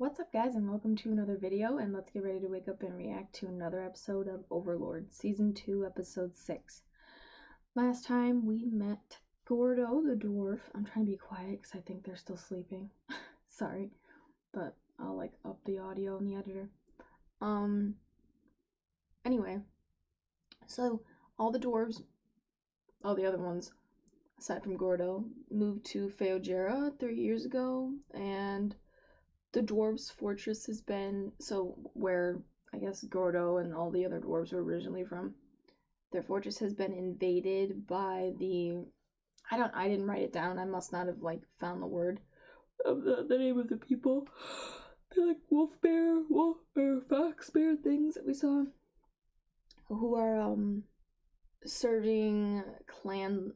What's up guys, and welcome to another video, and let's get ready to wake up and react to another episode of Overlord, Season 2, Episode 6. Last time we met Gordo the dwarf. I'm trying to be quiet because I think they're still sleeping. Sorry, but I'll up the audio in the editor. Anyway, so all the dwarves, all the other ones, aside from Gordo, moved to Feojera 3 years ago, and the dwarves' fortress has been, where I guess Gordo and all the other dwarves were originally from, their fortress has been invaded by the, I didn't write it down, I must not have found the word of the name of the people. They're wolf bear, fox bear things that we saw, who are serving clan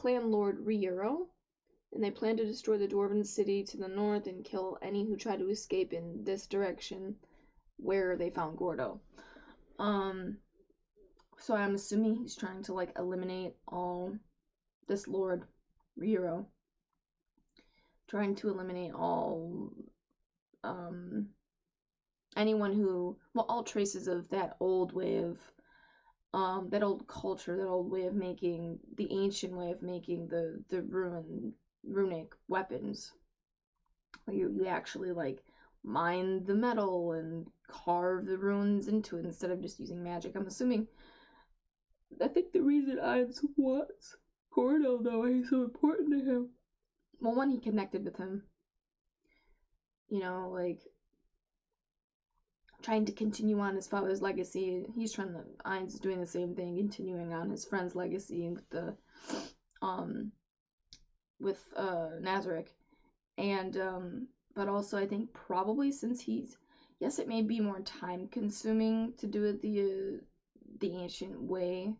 lord Riero. And they plan to destroy the Dwarven city to the north and kill any who try to escape in this direction where they found Gordo. So I'm assuming he's trying to eliminate all this Lord Riero. Trying to eliminate all anyone who, all traces of that old way of that old culture, that old way of making, the ancient way of making the runic weapons, where you actually mine the metal and carve the runes into it instead of just using magic. I think the reason Ainz wants Gordo, though, he's so important to him. Well, one, he connected with him, trying to continue on his father's legacy. He's Ainz is doing the same thing, continuing on his friend's legacy with Nazarick. And but also I think probably since yes, it may be more time consuming to do it the ancient way,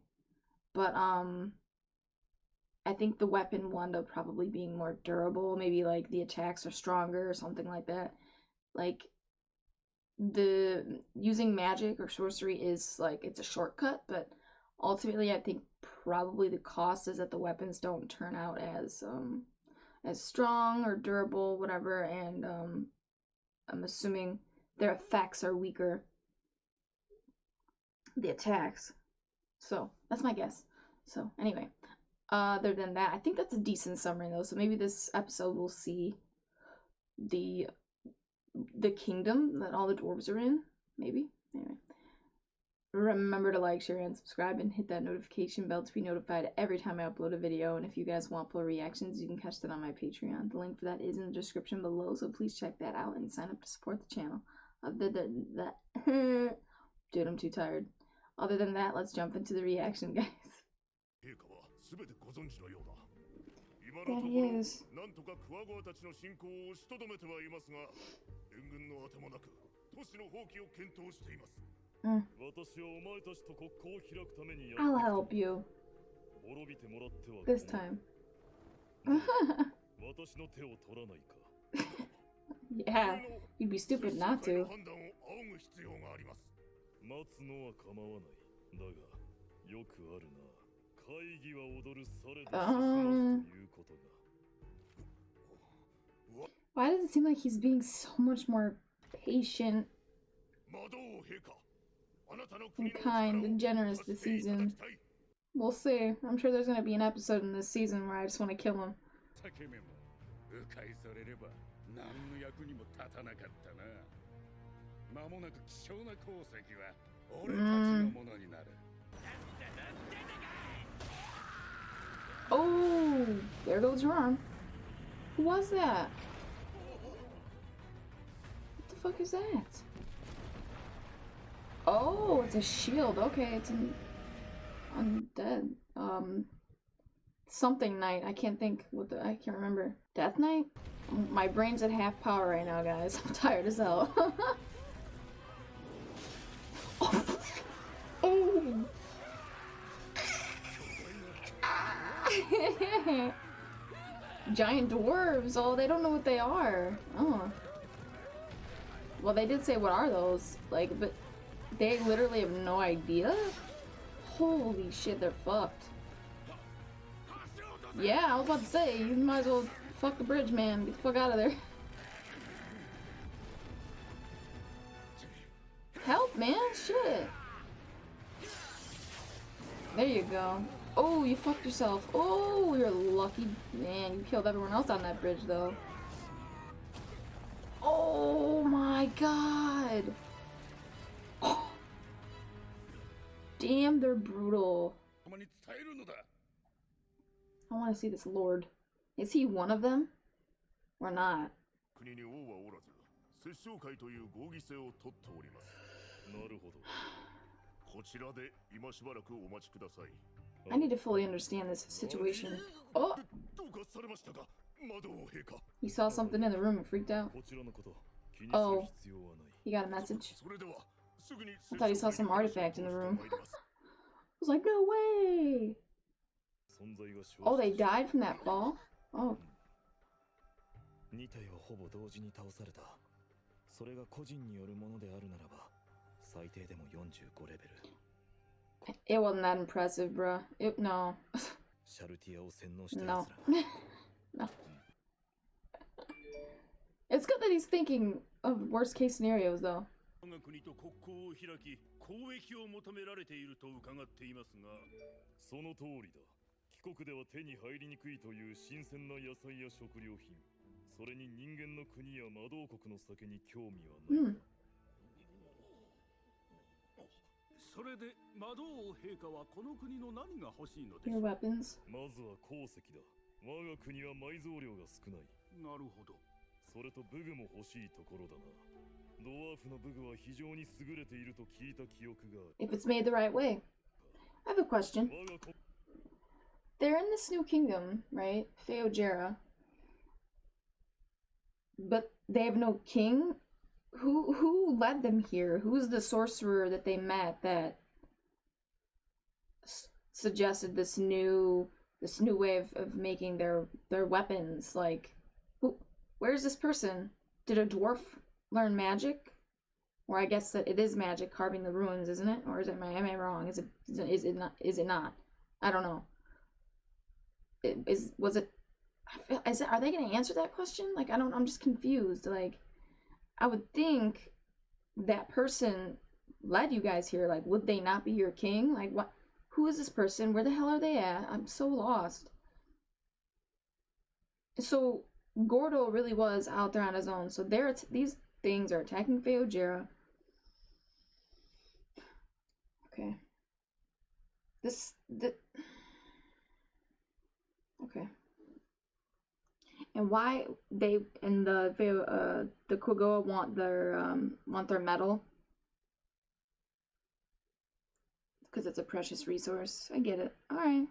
but I think the weapon wound up probably being more durable. Maybe the attacks are stronger or something like that. The using magic or sorcery is it's a shortcut, but ultimately I think probably the cost is that the weapons don't turn out as strong or durable, whatever, and I'm assuming their effects are weaker, the attacks. So that's my guess. So anyway, other than that, I think that's a decent summary though. So maybe this episode will see the kingdom that all the dwarves are in, maybe. Anyway, remember to like, share, and subscribe, and hit that notification bell to be notified every time I upload a video. And if you guys want full reactions, you can catch that on my Patreon. The link for that is in the description below, so please check that out and sign up to support the channel. Dude, I'm too tired. Other than that, let's jump into the reaction, guys. There he is. I'll help you. This time. Yeah, you'd be stupid not to. Why does it seem like he's being so much more patient and kind and generous this season? We'll see. I'm sure there's gonna be an episode in this season where I just want to kill him. Oh, there goes your arm. Who was that? What the fuck is that? Oh, it's a shield. Okay, it's an undead. Something knight. I can't think what I can't remember. Death Knight? My brain's at half power right now, guys. I'm tired as hell. Oh. Giant dwarves. Oh, they don't know what they are. Oh. Well, they did say what are those, but they literally have no idea? Holy shit, they're fucked. Yeah, I was about to say, you might as well fuck the bridge, man. Get the fuck out of there. man. Shit. There you go. Oh, you fucked yourself. Oh, you're lucky. Man, you killed everyone else on that bridge, though. Oh my god. Oh. Damn, they're brutal. I want to see this lord. Is he one of them? Or not? I need to fully understand this situation. Oh! He saw something in the room and freaked out. Oh. He got a message. I thought he saw some artifact in the room. I was like, no way! Oh, they died from that fall? Oh. It wasn't that impressive, bruh. No. No. No. It's good that he's thinking of worst case scenarios, though. Your weapons. If it's made the right way. I have a question. They're in this new kingdom, right? Feojera. But they have no king? Who led them here? Who's the sorcerer that they met that suggested this new way of making their weapons? Like, where's this person? Did a dwarf learn magic? Or I guess that it is magic carving the runes, isn't it? Or am I wrong? Is it not? I don't know. Are they gonna answer that question? Like, I'm just confused. Like, I would think that person led you guys here. Like, would they not be your king? Like, what? Who is this person? Where the hell are they at? I'm so lost. So Gordo really was out there on his own. So these things are attacking Feojera. Okay. Okay. And why they and the Quagoa want their metal? Because it's a precious resource. I get it. All right.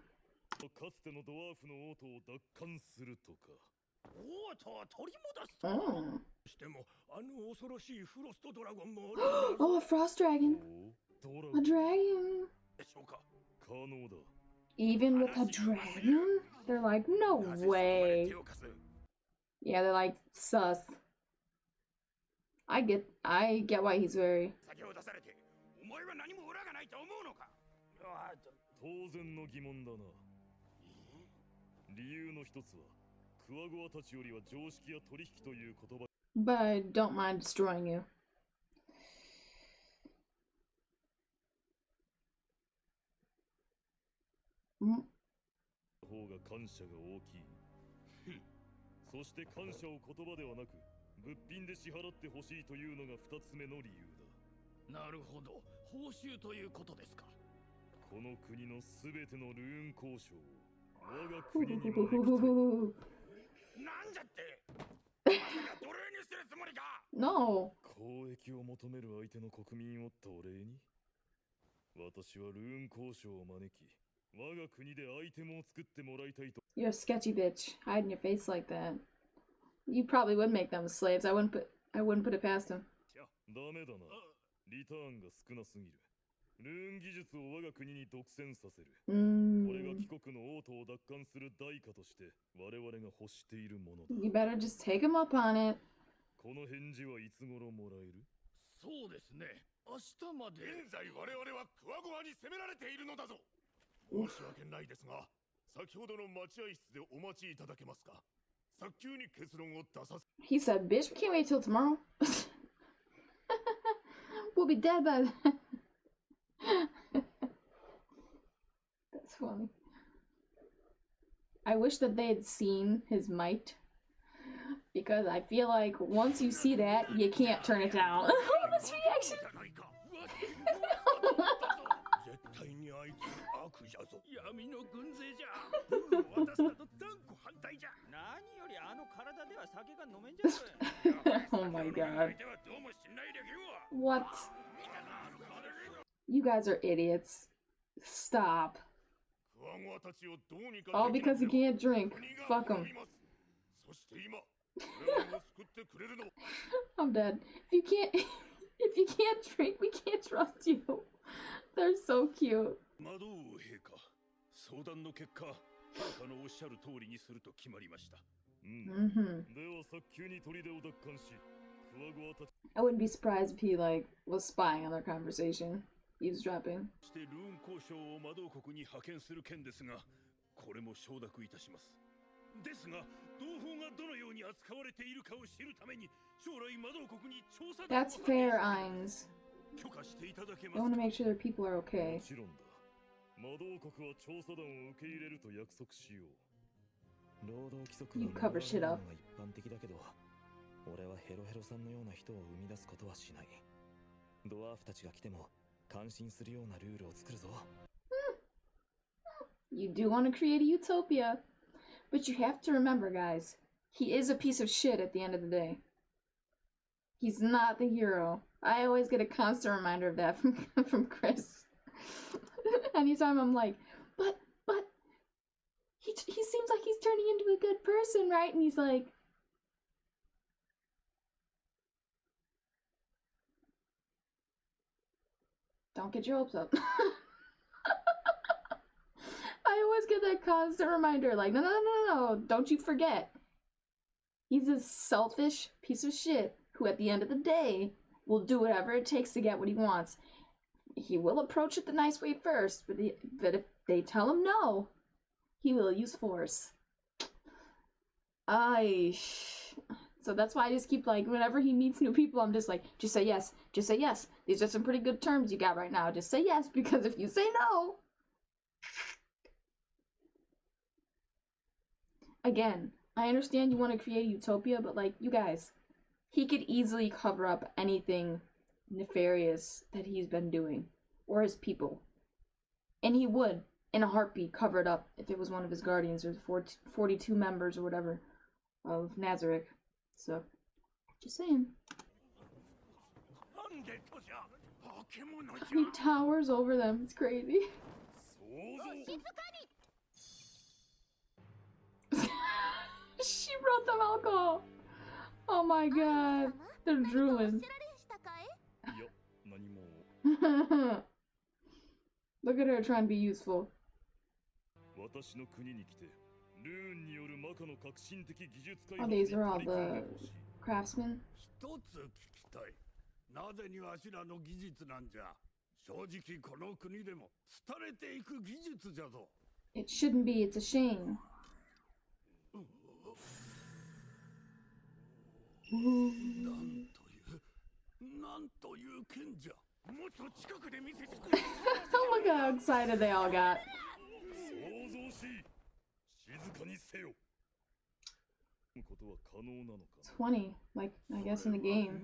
Oh. Oh, a frost dragon. A dragon. Even with a dragon? They're like, no way. Yeah, they're like, sus. I get why he's very... But I don't mind destroying you. No. You're a sketchy bitch, hiding your face like that. You probably would make them slaves. I wouldn't put it past him. You better just take him up on it. He said, bitch, we can't wait till tomorrow. We'll be dead by then. That's funny. I wish that they had seen his might, because I feel like once you see that, you can't turn it down. Oh, this reaction! Oh my god. What? You guys are idiots. Stop. All because he can't drink. Fuck him. I'm dead. If you can't drink, we can't trust you. They're so cute. I wouldn't be surprised if he was spying on their conversation, eavesdropping. That's fair, Ainz. I want to make sure their people are okay. You cover shit up. You do want to create a utopia, but you have to remember, guys, he is a piece of shit at the end of the day. He's not the hero. I always get a constant reminder of that from Chris. Anytime I'm like, but he seems like he's turning into a good person, right? And he's like, don't get your hopes up. I always get that constant reminder, like, no, don't you forget. He's a selfish piece of shit who at the end of the day will do whatever it takes to get what he wants. He will approach it the nice way first, but if they tell him no, he will use force. So that's why I just keep, whenever he meets new people, I'm just like, just say yes, just say yes. These are some pretty good terms you got right now. Just say yes, because if you say no... Again, I understand you want to create a utopia, but, you guys, he could easily cover up anything nefarious that he's been doing, or his people. And he would, in a heartbeat, cover it up if it was one of his guardians, or 42 members, or whatever, of Nazarick. So, just saying. He towers over them, it's crazy. She brought them alcohol. Oh my god. They're drooling. Look at her trying to be useful. Oh, these are all the craftsmen. It shouldn't be, it's a shame. Oh, look how excited they all got. 20, I guess in the game.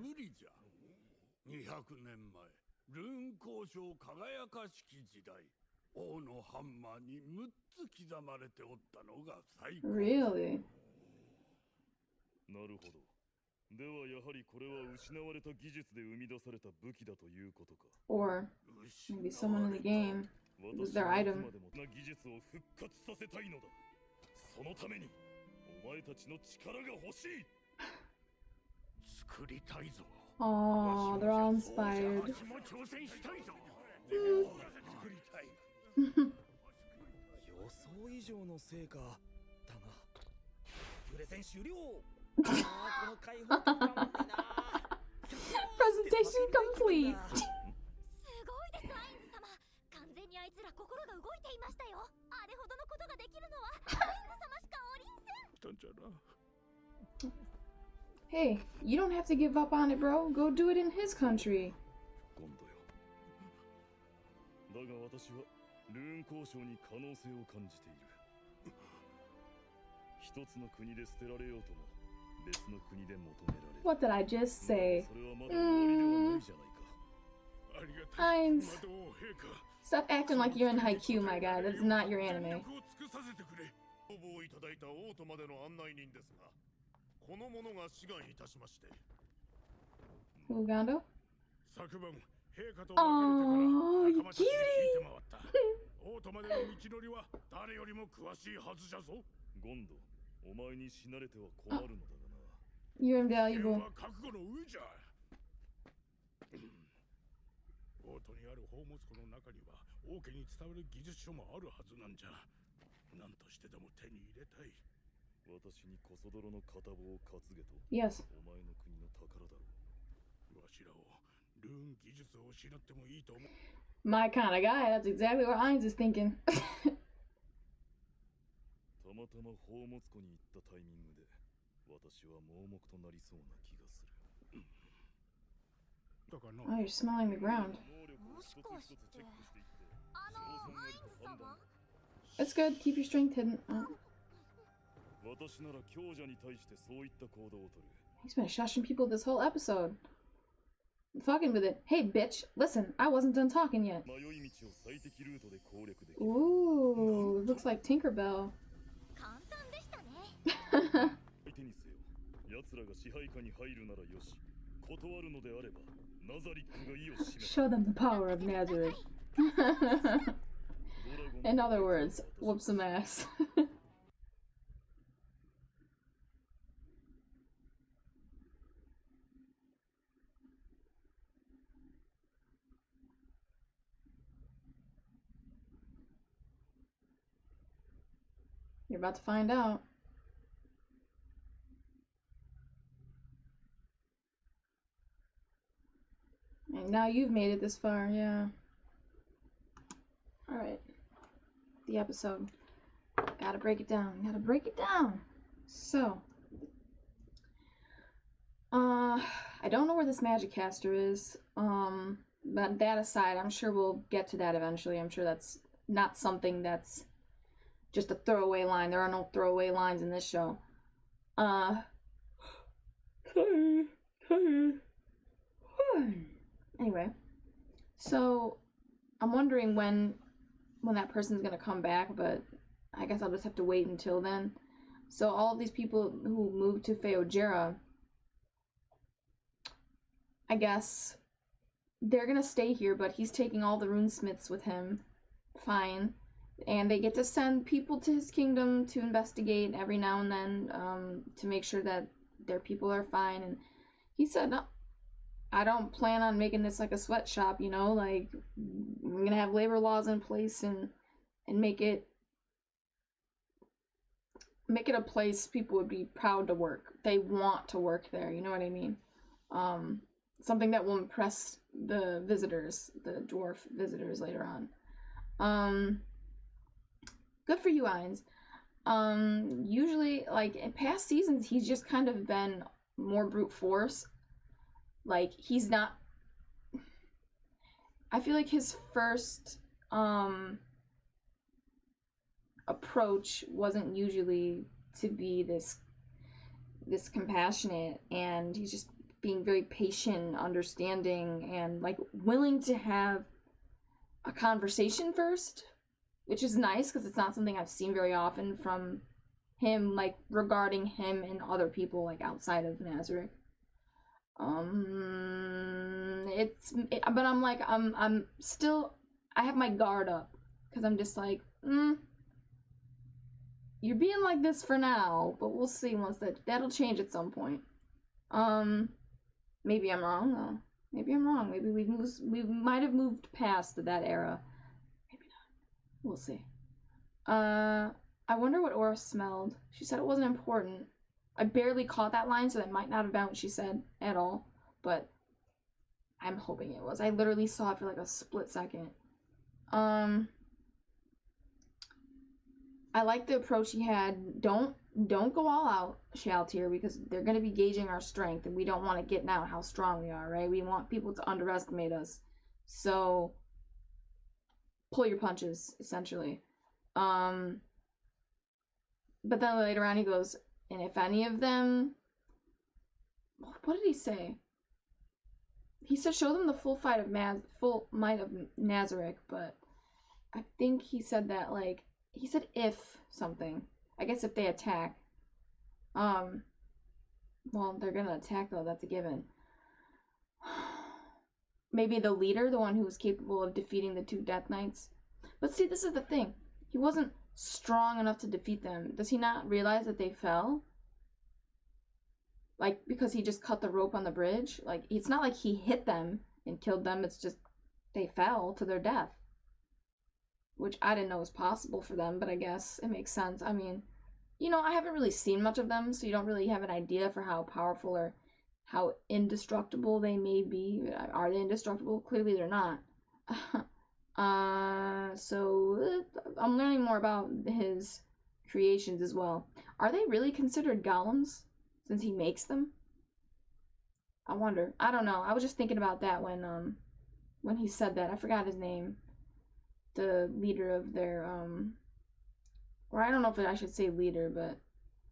王のハンマーに6つ刻まれておったのが最高。Really? なるほど。ではやはりこれは失われた技術で生み出された武器だということか。Or maybe someone in the game was their item. 技術を復活させたいのだ。そのためにお前たちの力が欲しい。作りたいぞ。Oh, they're all inspired. 予想以上の成果だな。プレゼン終了。この開放感がな。Presentation complete. すごいです、アインズ様。完全にあいつら心が動いていましたよ。あれほどのことができるのはアインズ様しかおりんせん。なんじゃな。Hey, you don't have to give up on it, bro. Go do it in his country. What did I just say? Ainz. Stop acting like you're in Haikyuu, my guy. That's not your anime. Ugando? Oh, cutie! You're invaluable. Yes. My kind of guy, that's exactly what Ainz is thinking. Oh, you're smelling the ground. It's good, keep your strength hidden. Oh. He's been shushing people this whole episode. I'm fucking with it. Hey, bitch, listen, I wasn't done talking yet. Ooh, it looks like Tinkerbell. Show them the power of Nazareth. In other words, whoop some ass. You're about to find out. And now you've made it this far, yeah. Alright. The episode. Gotta break it down. Gotta break it down. So. I don't know where this magic caster is. But that aside, I'm sure we'll get to that eventually. I'm sure that's not something that's just a throwaway line. There are no throwaway lines in this show. Anyway, so I'm wondering when that person's gonna come back, but I guess I'll just have to wait until then. So all of these people who moved to Feojera, I guess they're gonna stay here, but he's taking all the runesmiths with him. Fine. And they get to send people to his kingdom to investigate every now and then, to make sure that their people are fine. And he said, no, I don't plan on making this like a sweatshop, you know, like, I'm gonna have labor laws in place and make it a place people would be proud to work. They want to work there, you know what I mean? Something that will impress the visitors, the dwarf visitors later on. Good for you, Ainz. Usually, like, in past seasons, he's just kind of been more brute force. Like, he's not... I feel like his first, approach wasn't usually to be this compassionate, and he's just being very patient, understanding, and, like, willing to have a conversation first, which is nice because it's not something I've seen very often from him, like, regarding him and other people, like, outside of Nazareth. But I'm like, I'm still, I have my guard up because I'm just like, you're being like this for now, but we'll see once that'll change at some point. Maybe I'm wrong though. Maybe I'm wrong. Maybe we might have moved past that era. Maybe not. We'll see. I wonder what Aura smelled. She said it wasn't important. I barely caught that line, so that might not have been what she said at all. But I'm hoping it was. I literally saw it for like a split second. I like the approach he had. Don't go all out, Shaltir, because they're going to be gauging our strength, and we don't want to get out how strong we are, right? We want people to underestimate us. So pull your punches, essentially. But then later on he goes, and if any of them, what did he say? He said show them the full might of Nazarick, but I think he said that, like, he said if something. I guess if they attack. Well, they're gonna attack though, that's a given. Maybe the leader, the one who was capable of defeating the two Death Knights. But see, this is the thing. He wasn't strong enough to defeat them. Does he not realize that they fell? Like, because he just cut the rope on the bridge? Like, it's not like he hit them and killed them. It's just they fell to their death. Which I didn't know was possible for them, but I guess it makes sense. I mean, you know, I haven't really seen much of them, so you don't really have an idea for how powerful or how indestructible they may be. Are they indestructible? Clearly they're not. So I'm learning more about his creations as well. Are they really considered golems since he makes them? I wonder. I don't know. I was just thinking about that when he said that. I forgot his name. The leader of their or I don't know if I should say leader, but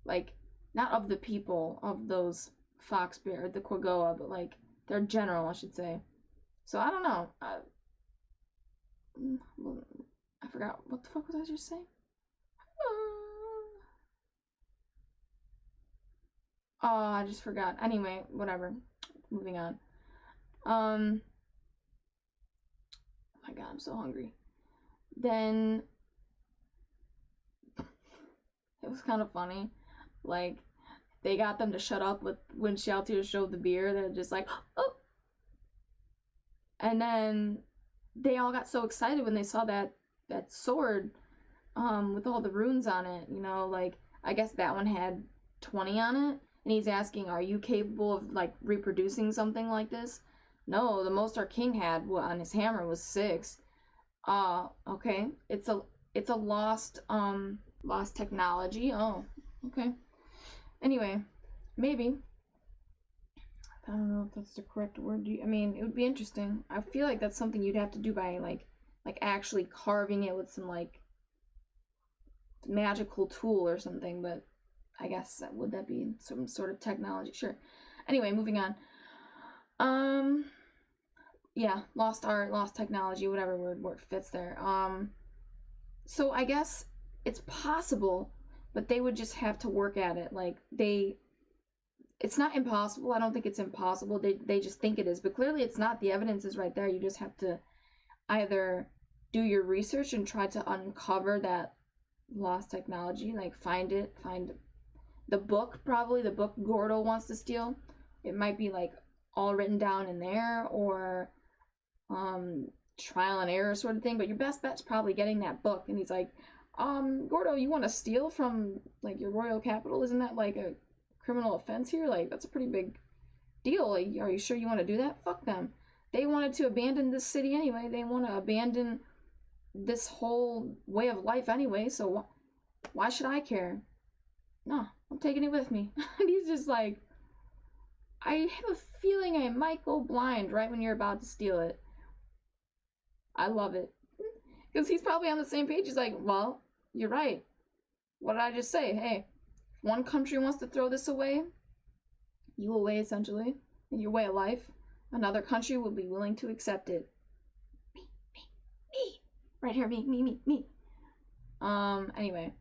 like not of the people of those Foxbear, the Quagoa, but like their general, I should say. So I don't know. I forgot what the fuck was I just saying. Oh, I just forgot. Anyway, whatever. Moving on. Oh my god, I'm so hungry. Then it was kind of funny. Like, they got them to shut up with when Shaltir showed the beer. They're just like, oh. And then they all got so excited when they saw that sword with all the runes on it. You know, like, I guess that one had 20 on it. And he's asking, are you capable of, like, reproducing something like this? No, the most our king had on his hammer was 6. Okay. It's a lost technology. Oh, okay. Anyway, maybe. I don't know if that's the correct word. I mean, it would be interesting. I feel like that's something you'd have to do by like actually carving it with some like magical tool or something, but I guess would that be some sort of technology? Sure. Anyway, moving on. Yeah, lost art, lost technology, whatever word fits there. So I guess it's possible, but they would just have to work at it. Like it's not impossible. I don't think it's impossible. They just think it is, but clearly it's not. The evidence is right there. You just have to either do your research and try to uncover that lost technology, like find the book, probably the book Gordo wants to steal. It might be like all written down in there, or trial and error sort of thing, but your best bet's probably getting that book. And he's like, Gordo, you want to steal from like your royal capital? Isn't that like a criminal offense here? Like, that's a pretty big deal. Like, are you sure you want to do that? Fuck them. They wanted to abandon this city anyway. They want to abandon this whole way of life anyway, so why should I care? No, I'm taking it with me. And he's just like, I have a feeling I might go blind right when you're about to steal it. I love it. Because he's probably on the same page. He's like, well, you're right. What did I just say? Hey, if one country wants to throw this away, you away essentially, in your way of life, another country will be willing to accept it. Me. Right here, me. Anyway.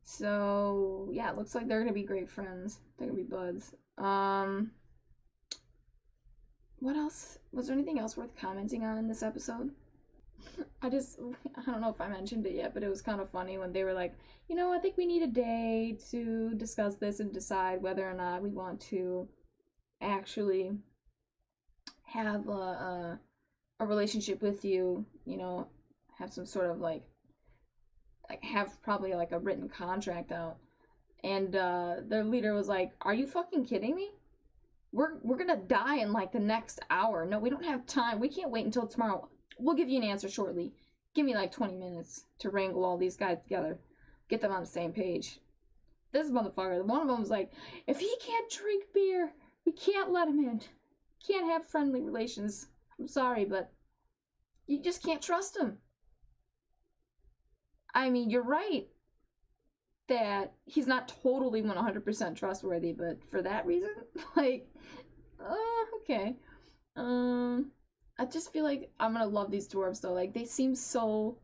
So, yeah, it looks like they're gonna be great friends. They're gonna be buds. What else? Was there anything else worth commenting on in this episode? I don't know if I mentioned it yet, but it was kind of funny when they were like, you know, I think we need a day to discuss this and decide whether or not we want to actually have a relationship with you, you know, have some sort of like have probably like a written contract out. And their leader was like, are you fucking kidding me? We're gonna die in like the next hour. No, we don't have time. We can't wait until tomorrow. We'll give you an answer shortly. Give me like 20 minutes to wrangle all these guys together. Get them on the same page. This motherfucker, one of them was like, if he can't drink beer, we can't let him in. Can't have friendly relations. I'm sorry, but you just can't trust him. I mean, you're right that he's not totally 100% trustworthy, but for that reason, like, okay. I just feel like I'm gonna love these dwarves though. Like, they seem so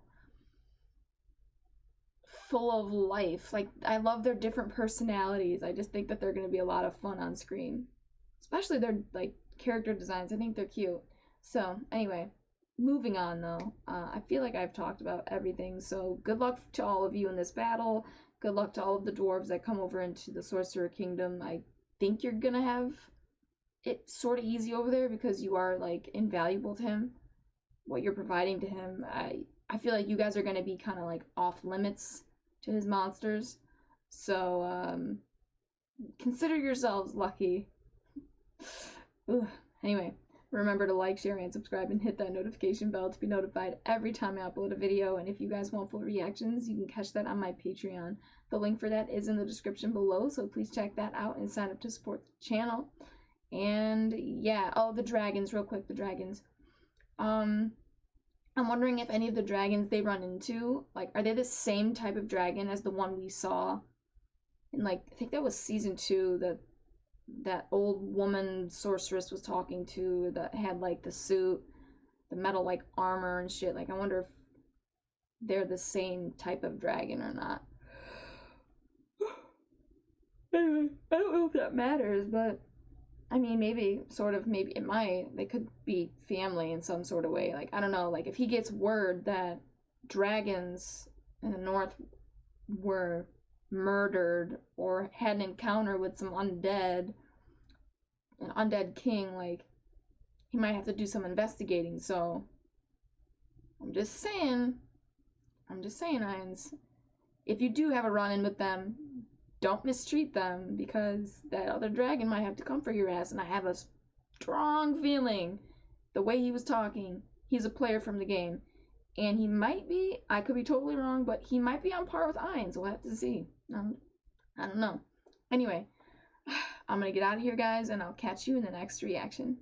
full of life. Like, I love their different personalities. I just think that they're gonna be a lot of fun on screen, especially their like character designs. I think they're cute. So anyway, moving on though. I feel like I've talked about everything. So good luck to all of you in this battle. Good luck to all of the dwarves that come over into the Sorcerer Kingdom. I think you're gonna have it sort of easy over there because you are like invaluable to him. What you're providing to him, I feel like you guys are gonna be kind of like off limits to his monsters. So consider yourselves lucky. Ugh. Anyway, remember to like, share, and subscribe, and hit that notification bell to be notified every time I upload a video. And if you guys want full reactions, you can catch that on my Patreon. The link for that is in the description below, so please check that out and sign up to support the channel. And yeah, oh, the dragons, real quick, the dragons. I'm wondering if any of the dragons they run into, like, are they the same type of dragon as the one we saw in, like, I think that was season 2, that old woman sorceress was talking to that had like the suit, the metal like armor and shit. Like, I wonder if they're the same type of dragon or not. Anyway, I don't know if that matters, but I mean, maybe, sort of, maybe it might. They could be family in some sort of way. Like, I don't know, like, if he gets word that dragons in the north were murdered or had an encounter with some undead, an undead king, like, he might have to do some investigating. So, I'm just saying, Ainz, if you do have a run-in with them, don't mistreat them, because that other dragon might have to come for your ass. And I have a strong feeling, the way he was talking, he's a player from the game. And he might be, I could be totally wrong, but he might be on par with Ainz. We'll have to see. I don't know. Anyway, I'm gonna get out of here, guys, and I'll catch you in the next reaction.